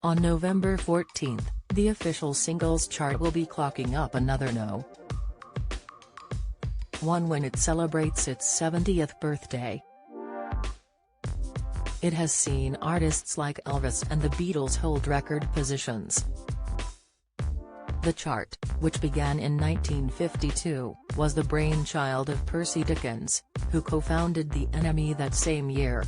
On November 14, the official singles chart will be clocking up another no. 1 when it celebrates its 70th birthday. It has seen artists like Elvis and the Beatles hold record positions. The chart, which began in 1952, was the brainchild of Percy Dickens, who co-founded the NME that same year.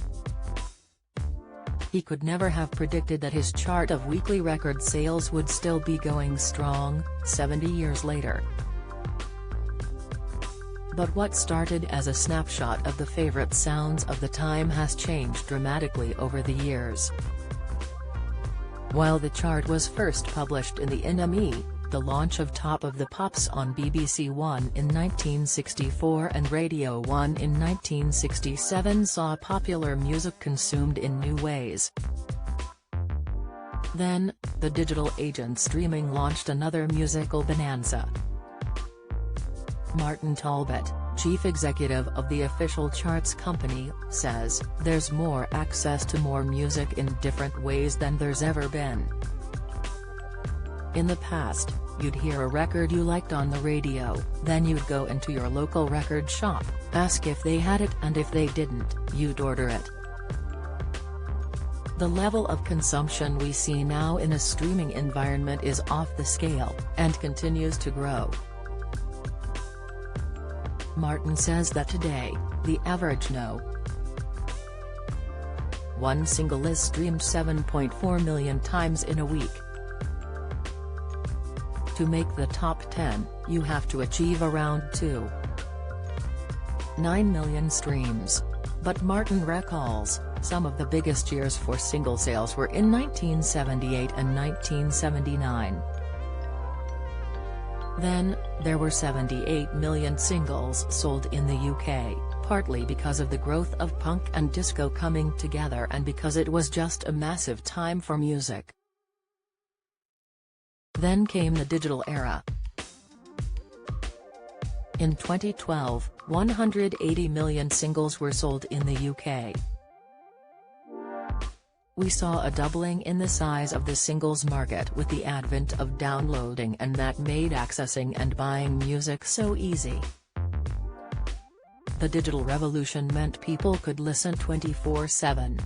He could never have predicted that his chart of weekly record sales would still be going strong, 70 years later. But what started as a snapshot of the favorite sounds of the time has changed dramatically over the years. While the chart was first published in the NME, the launch of Top of the Pops on BBC One in 1964 and Radio 1 in 1967 saw popular music consumed in new ways. Then, the digital age and streaming launched another musical bonanza. Martin Talbot, chief executive of the official charts company, says, "There's more access to more music in different ways than there's ever been. In the past, you'd hear a record you liked on the radio, then you'd go into your local record shop, ask if they had it, and if they didn't, you'd order it. The level of consumption we see now in a streaming environment is off the scale, and continues to grow." Martin says that today, the average No. 1 single is streamed 7.4 million times in a week. To make the top 10, you have to achieve around 2.9 million streams. But Martin recalls, some of the biggest years for single sales were in 1978 and 1979. Then, there were 78 million singles sold in the UK, partly because of the growth of punk and disco coming together and because it was just a massive time for music. Then came the digital era. In 2012, 180 million singles were sold in the UK. We saw a doubling in the size of the singles market with the advent of downloading, and that made accessing and buying music so easy. The digital revolution meant people could listen 24/7.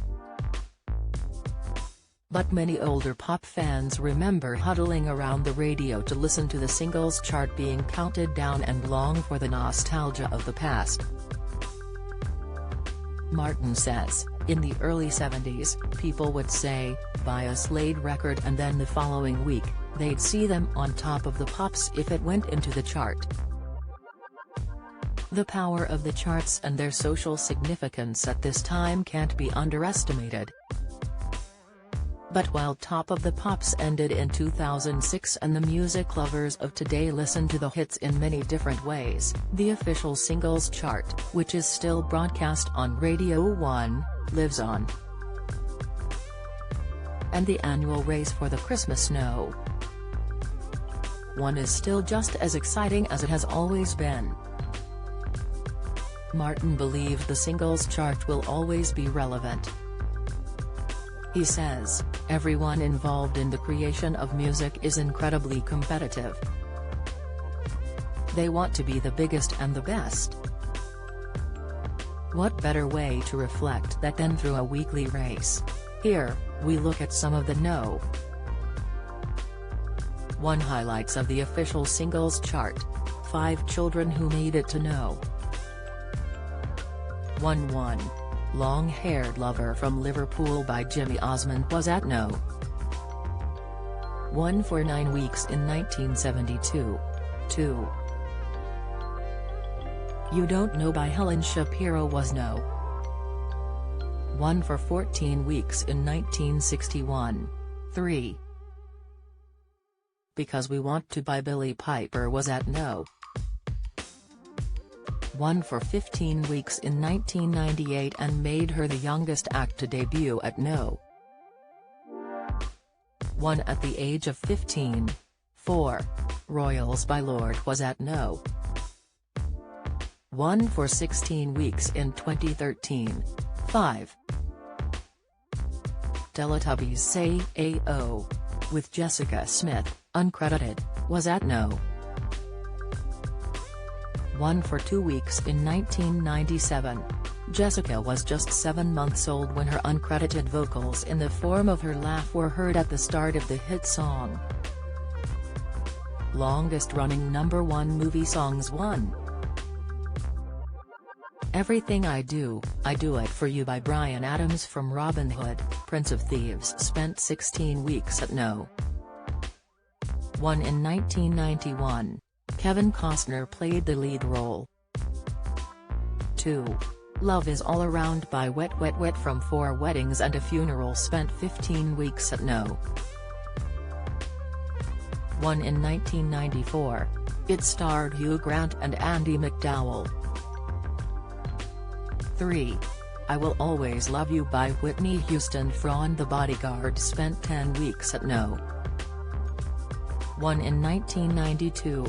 But many older pop fans remember huddling around the radio to listen to the singles chart being counted down and long for the nostalgia of the past. Martin says, in the early 70s, people would say, "Buy a Slade record," and then the following week, they'd see them on Top of the Pops if it went into the chart. The power of the charts and their social significance at this time can't be underestimated. But while Top of the Pops ended in 2006 and the music lovers of today listen to the hits in many different ways, the official singles chart, which is still broadcast on Radio 1, lives on. And the annual race for the Christmas No. 1 is still just as exciting as it has always been. Martin believes the singles chart will always be relevant. He says, "Everyone involved in the creation of music is incredibly competitive. They want to be the biggest and the best. What better way to reflect that than through a weekly race?" Here, we look at some of the No. 1 highlights of the official singles chart. 5 children who made it to No. 1. Long-Haired Lover from Liverpool by Jimmy Osmond was at No. 1 for 9 weeks in 1972. 2. You Don't Know by Helen Shapiro was No. 1 for 14 weeks in 1961. 3. Because We Want to by Billie Piper was at No. 1 for 15 weeks in 1998 and made her the youngest act to debut at No. 1 at the age of 15. 4. Royals by Lorde was at No. 1 for 16 weeks in 2013. 5. Teletubbies Say A.O. with Jessica Smith, uncredited, was at no. 1 for 2 weeks in 1997. Jessica was just 7 months old when her uncredited vocals in the form of her laugh were heard at the start of the hit song. Longest-running #1 movie songs 1. Everything I Do It For You by Bryan Adams from Robin Hood, Prince of Thieves spent 16 weeks at no. 1 in 1991. Kevin Costner played the lead role. 2. Love Is All Around by Wet Wet Wet from 4 Weddings and a Funeral spent 15 weeks at no. 1 in 1994. It starred Hugh Grant and Andie MacDowell. 3. I Will Always Love You by Whitney Houston from The Bodyguard spent 10 weeks at no. 1 in 1992.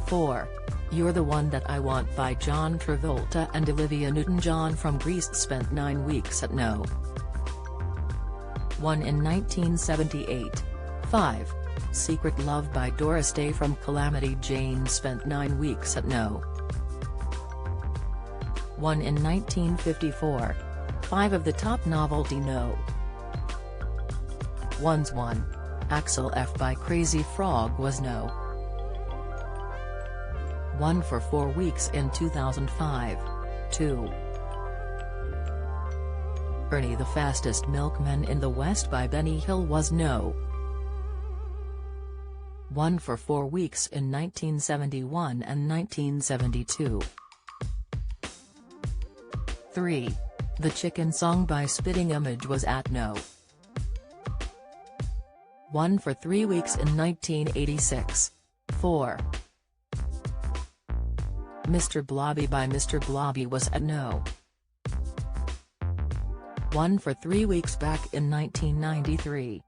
4. You're the One That I Want by John Travolta and Olivia Newton-John from Grease spent 9 weeks at no. 1 in 1978. 5. Secret Love by Doris Day from Calamity Jane spent 9 weeks at no. 1 in 1954. 5 of the top novelty no. 1's 1. Axel F by Crazy Frog was no. 1 for 4 weeks in 2005. 2. Ernie the Fastest Milkman in the West by Benny Hill was no. 1 for 4 weeks in 1971 and 1972. 3. The Chicken Song by Spitting Image was at no. 1 for 3 weeks in 1986. 4. Mr. Blobby by Mr. Blobby was at no. 1 for 3 weeks back in 1993.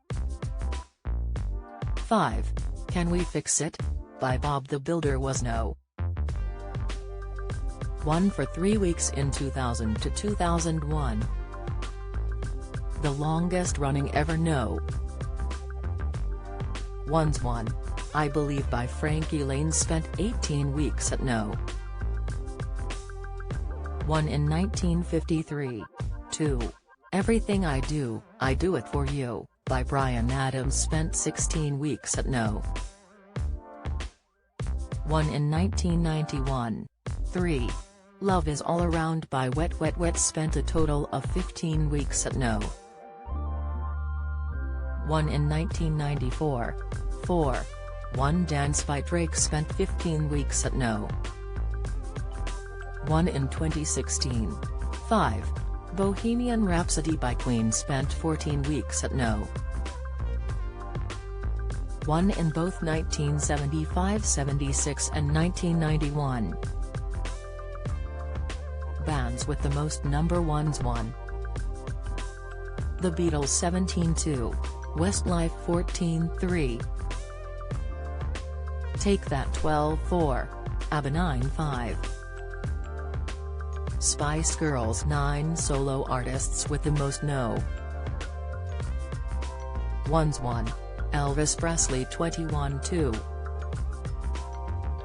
5. Can We Fix It? By Bob the Builder was no. 1 for 3 weeks in 2000 to 2001. The longest running ever no. 1's 1. I Believe by Frankie Lane spent 18 weeks at no. 1 in 1953. 2. Everything I Do It For You, by Bryan Adams spent 16 weeks at no. 1 in 1991. 3. Love Is All Around by Wet Wet Wet spent a total of 15 weeks at no. 1 in 1994. 4. One Dance by Drake spent 15 weeks at no. 1 in 2016. 5. Bohemian Rhapsody by Queen spent 14 weeks at no. 1 in both 1975, 76 and 1991. Bands with the most #1's 1. The Beatles 17-2, Westlife 14-3. Take That 12-4, ABBA 9-5. Spice Girls 9 solo artists with the most no. 1's 1. Elvis Presley 21-2.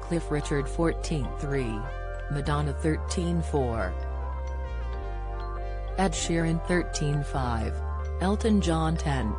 Cliff Richard 14-3, Madonna 13-4. Ed Sheeran 13-5, Elton John 10.